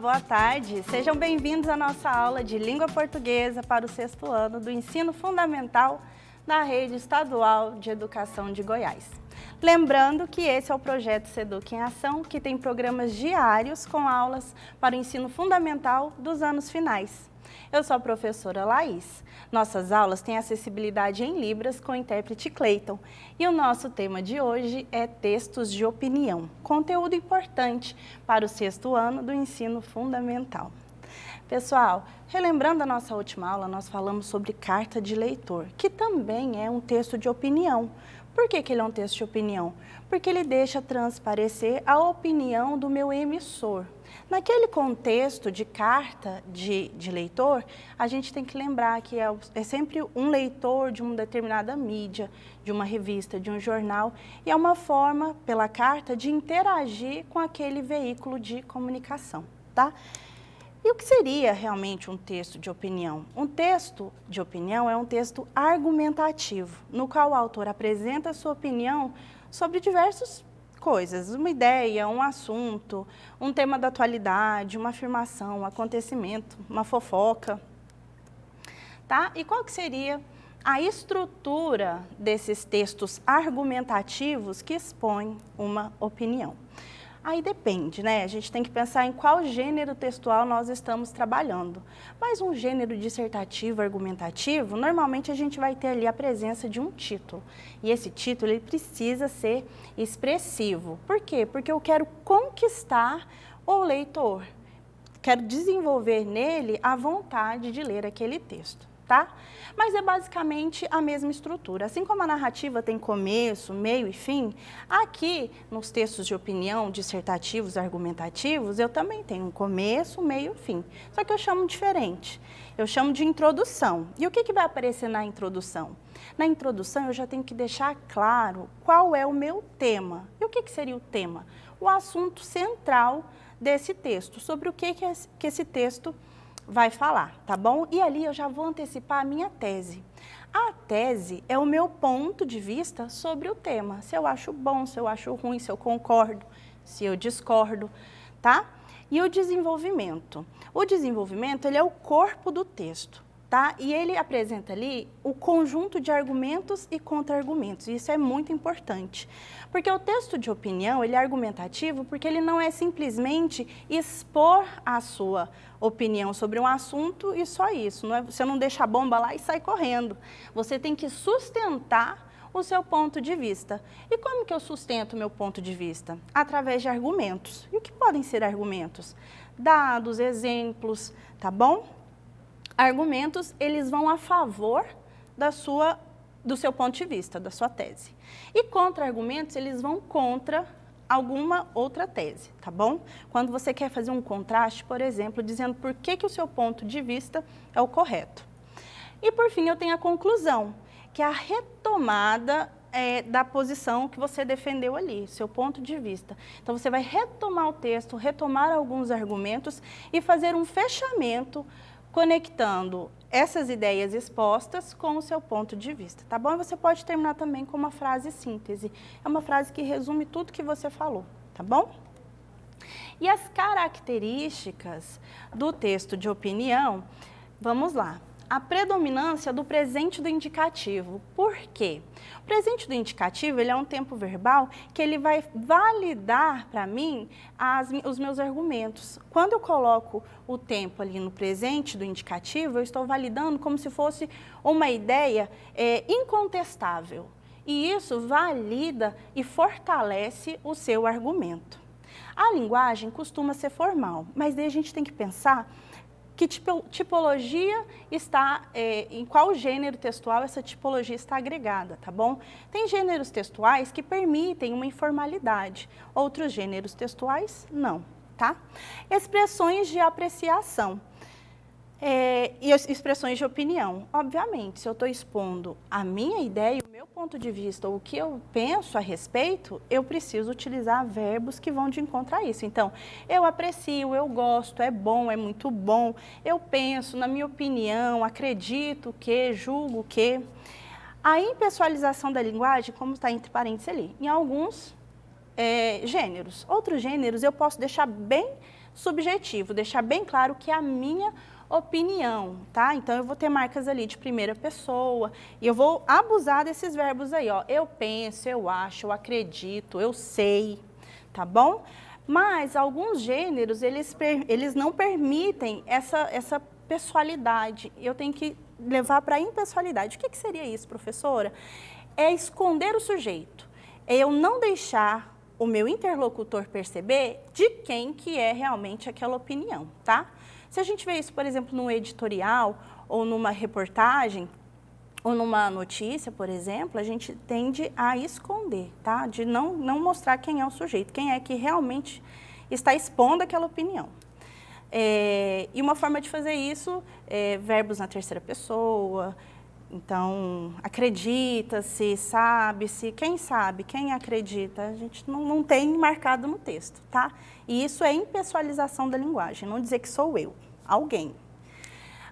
boa tarde. Sejam bem-vindos à nossa aula de língua portuguesa para o 6º ano do ensino fundamental da Rede Estadual de Educação de Goiás. Lembrando que esse é o projeto Seduc em Ação, que tem programas diários com aulas para o ensino fundamental dos anos finais. Eu sou a professora Laís. Nossas aulas têm acessibilidade em Libras com o intérprete Cleiton. E o nosso tema de hoje é textos de opinião, conteúdo importante para o 6º ano do ensino fundamental. Pessoal, relembrando a nossa última aula, nós falamos sobre carta de leitor, que também é um texto de opinião. Por que ele é um texto de opinião? Porque ele deixa transparecer a opinião do meu emissor. Naquele contexto de carta de leitor, a gente tem que lembrar que é sempre um leitor de uma determinada mídia, de uma revista, de um jornal, e é uma forma, pela carta, de interagir com aquele veículo de comunicação, tá? E o que seria realmente um texto de opinião? Um texto de opinião é um texto argumentativo, no qual o autor apresenta a sua opinião sobre diversas coisas, uma ideia, um assunto, um tema da atualidade, uma afirmação, um acontecimento, uma fofoca, tá? E qual que seria a estrutura desses textos argumentativos que expõem uma opinião? Aí depende, né? A gente tem que pensar em qual gênero textual nós estamos trabalhando. Mas um gênero dissertativo, argumentativo, normalmente a gente vai ter ali a presença de um título. E esse título, ele precisa ser expressivo. Por quê? Porque eu quero conquistar o leitor. Quero desenvolver nele a vontade de ler aquele texto, tá? Mas é basicamente a mesma estrutura. Assim como a narrativa tem começo, meio e fim, aqui nos textos de opinião, dissertativos, argumentativos, eu também tenho um começo, meio e fim. Só que eu chamo diferente. Eu chamo de introdução. E o que vai aparecer na introdução? Na introdução eu já tenho que deixar claro qual é o meu tema. E o que seria o tema? O assunto central desse texto, sobre o que esse texto vai falar, tá bom? E ali eu já vou antecipar a minha tese. A tese é o meu ponto de vista sobre o tema. Se eu acho bom, se eu acho ruim, se eu concordo, se eu discordo, tá? E o desenvolvimento? O desenvolvimento, ele é o corpo do texto, tá? E ele apresenta ali o conjunto de argumentos e contra-argumentos. Isso é muito importante. Porque o texto de opinião, ele é argumentativo porque ele não é simplesmente expor a sua opinião sobre um assunto e só isso. Não é, você não deixa a bomba lá e sai correndo. Você tem que sustentar o seu ponto de vista. E como que eu sustento o meu ponto de vista? Através de argumentos. E o que podem ser argumentos? Dados, exemplos, tá bom? Argumentos, eles vão a favor do seu ponto de vista, da sua tese. E contra-argumentos, eles vão contra alguma outra tese, tá bom? Quando você quer fazer um contraste, por exemplo, dizendo por que o seu ponto de vista é o correto. E por fim, eu tenho a conclusão, que é a retomada da posição que você defendeu ali, seu ponto de vista. Então, você vai retomar o texto, retomar alguns argumentos e fazer um fechamento conectando essas ideias expostas com o seu ponto de vista, tá bom? E você pode terminar também com uma frase síntese. É uma frase que resume tudo que você falou, tá bom? E as características do texto de opinião, vamos lá. A predominância do presente do indicativo. Por quê? O presente do indicativo, ele é um tempo verbal que ele vai validar para mim os meus argumentos. Quando eu coloco o tempo ali no presente do indicativo, eu estou validando como se fosse uma ideia incontestável. E isso valida e fortalece o seu argumento. A linguagem costuma ser formal, mas daí a gente tem que pensar que tipologia está, em qual gênero textual essa tipologia está agregada, tá bom? Tem gêneros textuais que permitem uma informalidade, outros gêneros textuais não, tá? Expressões de apreciação e expressões de opinião. Obviamente, se eu estou expondo a minha ideia, o meu ponto de vista, o que eu penso a respeito, eu preciso utilizar verbos que vão de encontro a isso. Então, eu aprecio, eu gosto, é bom, é muito bom, eu penso, na minha opinião, acredito que, julgo que. A impessoalização da linguagem, como está entre parênteses ali, em alguns gêneros. Outros gêneros eu posso deixar bem subjetivo, deixar bem claro que é a minha opinião, tá? Então, eu vou ter marcas ali de primeira pessoa e eu vou abusar desses verbos aí, ó. Eu penso, eu acho, eu acredito, eu sei, tá bom? Mas alguns gêneros, eles não permitem essa pessoalidade. Eu tenho que levar para a impessoalidade. O que seria isso, professora? É esconder o sujeito. É eu não deixar o meu interlocutor perceber de quem que é realmente aquela opinião, tá? Se a gente vê isso, por exemplo, num editorial ou numa reportagem ou numa notícia, por exemplo, a gente tende a esconder, tá? De não mostrar quem é o sujeito, quem é que realmente está expondo aquela opinião. E uma forma de fazer isso é verbos na terceira pessoa. Então, acredita-se, sabe-se, quem sabe, quem acredita, a gente não tem marcado no texto, tá? E isso é impessoalização da linguagem, não dizer que sou eu, alguém.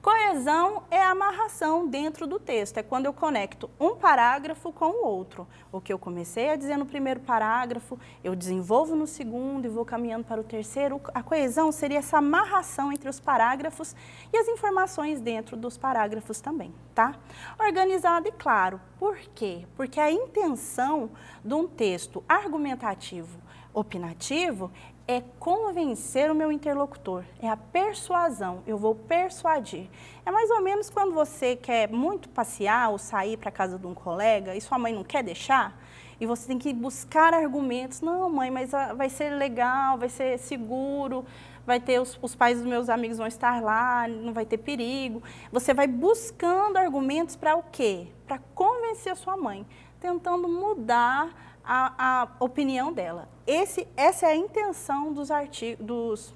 Coesão é a amarração dentro do texto, é quando eu conecto um parágrafo com o outro. O que eu comecei a dizer no primeiro parágrafo, eu desenvolvo no segundo e vou caminhando para o terceiro. A coesão seria essa amarração entre os parágrafos e as informações dentro dos parágrafos também, tá? Organizado e claro. Por quê? Porque a intenção de um texto argumentativo, opinativo, é convencer o meu interlocutor, é a persuasão, eu vou persuadir. É mais ou menos quando você quer muito passear ou sair para a casa de um colega e sua mãe não quer deixar, e você tem que buscar argumentos. Não, mãe, mas vai ser legal, vai ser seguro, vai ter os pais dos meus amigos vão estar lá, não vai ter perigo. Você vai buscando argumentos para o quê? Para convencer a sua mãe, tentando mudar a opinião dela. Essa é a intenção dos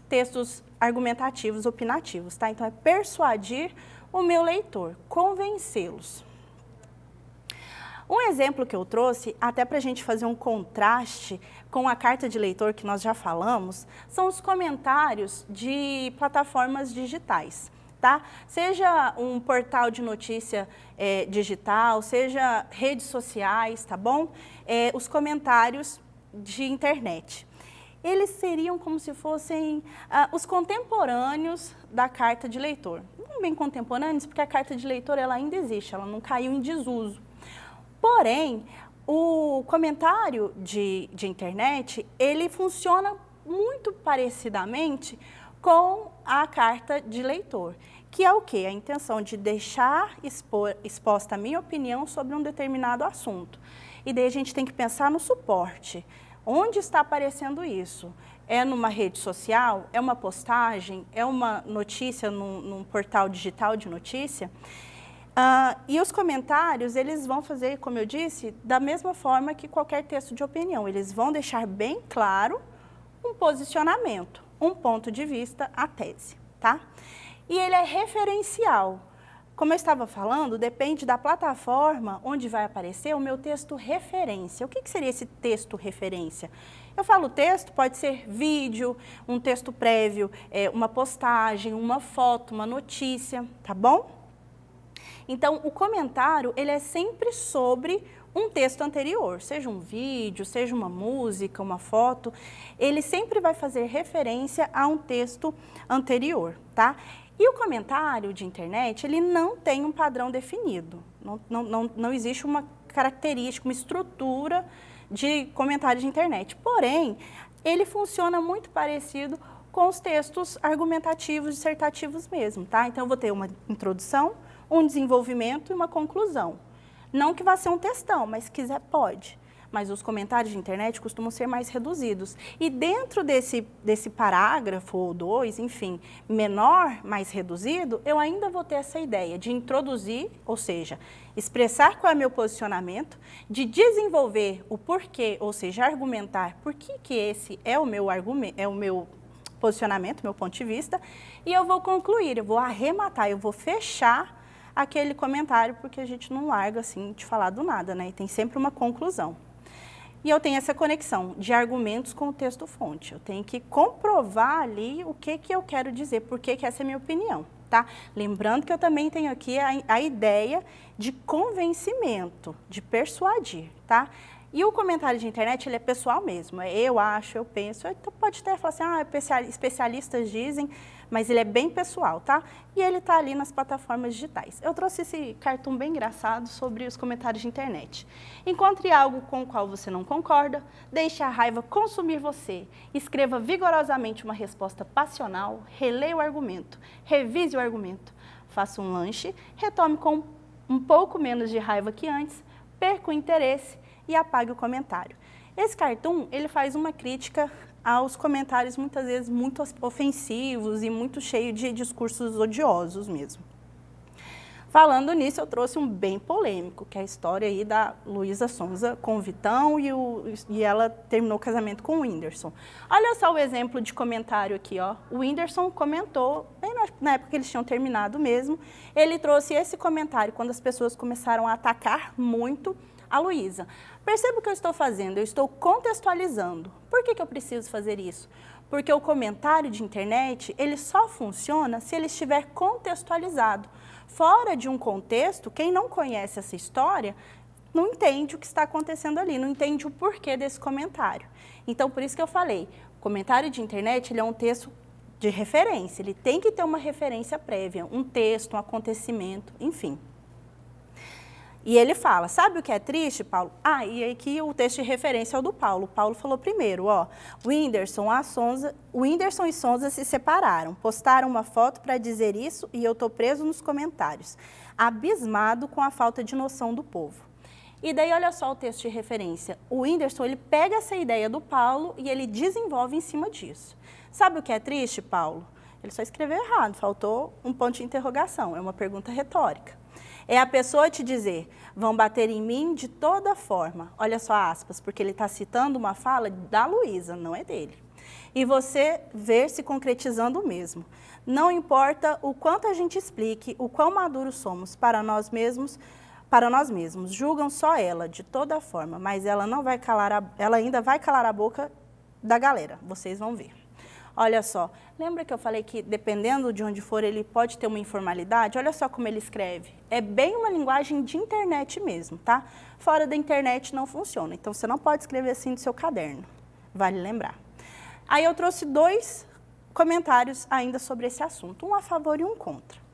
textos argumentativos, opinativos, tá? Então, é persuadir o meu leitor, convencê-los. Um exemplo que eu trouxe, até para a gente fazer um contraste com a carta de leitor que nós já falamos, são os comentários de plataformas digitais. Tá? Seja um portal de notícia digital, seja redes sociais, tá bom? Os comentários de internet. Eles seriam como se fossem os contemporâneos da carta de leitor. Não bem contemporâneos, porque a carta de leitor ela ainda existe, ela não caiu em desuso. Porém, o comentário de internet, ele funciona muito parecidamente com a carta de leitor, que é o quê? A intenção de deixar exposta a minha opinião sobre um determinado assunto. E daí a gente tem que pensar no suporte. Onde está aparecendo isso? É numa rede social? É uma postagem? É uma notícia num portal digital de notícia? E os comentários, eles vão fazer, como eu disse, da mesma forma que qualquer texto de opinião. Eles vão deixar bem claro um posicionamento, um ponto de vista, a tese, tá? E ele é referencial. Como eu estava falando, depende da plataforma onde vai aparecer o meu texto referência. O que seria esse texto referência? Eu falo texto, pode ser vídeo, um texto prévio, uma postagem, uma foto, uma notícia, tá bom? Então, o comentário, ele é sempre sobre um texto anterior, seja um vídeo, seja uma música, uma foto, ele sempre vai fazer referência a um texto anterior, tá? E o comentário de internet, ele não tem um padrão definido, não existe uma característica, uma estrutura de comentário de internet, porém, ele funciona muito parecido com os textos argumentativos, dissertativos mesmo, tá? Então, eu vou ter uma introdução, um desenvolvimento e uma conclusão. Não que vá ser um textão, mas se quiser pode. Mas os comentários de internet costumam ser mais reduzidos. E dentro desse parágrafo ou dois, enfim, menor, mais reduzido, eu ainda vou ter essa ideia de introduzir, ou seja, expressar qual é o meu posicionamento, de desenvolver o porquê, ou seja, argumentar por que esse é o meu argumento, é o meu posicionamento, meu ponto de vista, e eu vou concluir, eu vou arrematar, eu vou fechar aquele comentário, porque a gente não larga assim de falar do nada, né? E tem sempre uma conclusão. E eu tenho essa conexão de argumentos com o texto-fonte. Eu tenho que comprovar ali o que eu quero dizer, por que essa é a minha opinião, tá? Lembrando que eu também tenho aqui a ideia de convencimento, de persuadir, tá? E o comentário de internet, ele é pessoal mesmo, eu acho, eu penso, então pode até falar assim, especialistas dizem, mas ele é bem pessoal, tá? E ele tá ali nas plataformas digitais. Eu trouxe esse cartoon bem engraçado sobre os comentários de internet. Encontre algo com o qual você não concorda, deixe a raiva consumir você, escreva vigorosamente uma resposta passional, releia o argumento, revise o argumento, faça um lanche, retome com um pouco menos de raiva que antes, perca o interesse e apague o comentário. Esse cartoon, ele faz uma crítica aos comentários muitas vezes muito ofensivos e muito cheio de discursos odiosos mesmo. Falando nisso, eu trouxe um bem polêmico, que é a história aí da Luísa Sonza com o Vitão e ela terminou o casamento com o Whindersson. Olha só o exemplo de comentário aqui, ó. O Whindersson comentou, bem na época que eles tinham terminado mesmo, ele trouxe esse comentário quando as pessoas começaram a atacar muito a Luísa. Perceba o que eu estou fazendo, eu estou contextualizando. Por que eu preciso fazer isso? Porque o comentário de internet, ele só funciona se ele estiver contextualizado. Fora de um contexto, quem não conhece essa história não entende o que está acontecendo ali, não entende o porquê desse comentário. Então, por isso que eu falei, o comentário de internet, ele é um texto de referência, ele tem que ter uma referência prévia, um texto, um acontecimento, enfim. E ele fala, sabe o que é triste, Paulo? E aqui o texto de referência é o do Paulo. O Paulo falou primeiro, ó, o Whindersson e Sonza se separaram, postaram uma foto para dizer isso e eu tô preso nos comentários, abismado com a falta de noção do povo. E daí, olha só o texto de referência. O Whindersson, ele pega essa ideia do Paulo e ele desenvolve em cima disso. Sabe o que é triste, Paulo? Ele só escreveu errado, faltou um ponto de interrogação, é uma pergunta retórica. É a pessoa te dizer, vão bater em mim de toda forma. Olha só aspas, porque ele está citando uma fala da Luísa, não é dele. E você ver se concretizando o mesmo. Não importa o quanto a gente explique, o quão maduros somos para nós mesmos, julgam só ela, de toda forma, mas ela ainda vai calar a boca da galera, vocês vão ver. Olha só, lembra que eu falei que dependendo de onde for ele pode ter uma informalidade? Olha só como ele escreve. É bem uma linguagem de internet mesmo, tá? Fora da internet não funciona, então você não pode escrever assim no seu caderno, vale lembrar. Aí eu trouxe 2 comentários ainda sobre esse assunto, um a favor e um contra.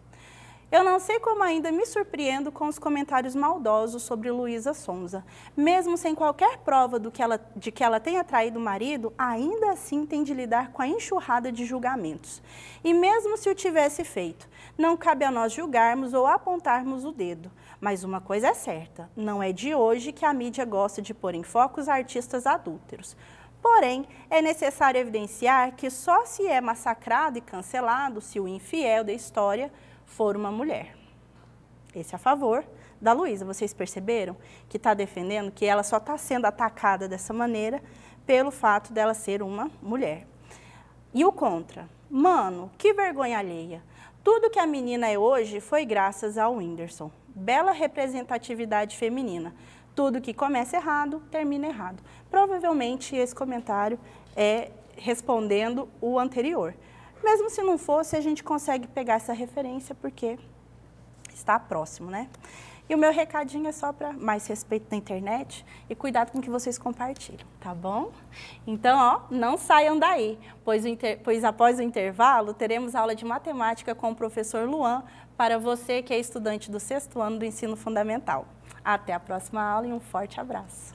Eu não sei como ainda me surpreendo com os comentários maldosos sobre Luísa Sonza. Mesmo sem qualquer prova de que ela tenha traído o marido, ainda assim tem de lidar com a enxurrada de julgamentos. E mesmo se o tivesse feito, não cabe a nós julgarmos ou apontarmos o dedo. Mas uma coisa é certa, não é de hoje que a mídia gosta de pôr em foco os artistas adúlteros. Porém, é necessário evidenciar que só se é massacrado e cancelado se o infiel da história for uma mulher. Esse é a favor da Luísa. Vocês perceberam que está defendendo que ela só está sendo atacada dessa maneira pelo fato dela ser uma mulher. E o contra? Mano, que vergonha alheia. Tudo que a menina é hoje foi graças ao Whindersson. Bela representatividade feminina. Tudo que começa errado, termina errado. Provavelmente esse comentário é respondendo o anterior. Mesmo se não fosse, a gente consegue pegar essa referência porque está próximo, né? E o meu recadinho é só para mais respeito na internet e cuidado com o que vocês compartilham, tá bom? Então, ó, não saiam daí, pois após o intervalo teremos aula de matemática com o professor Luan para você que é estudante do 6º ano do ensino fundamental. Até a próxima aula e um forte abraço.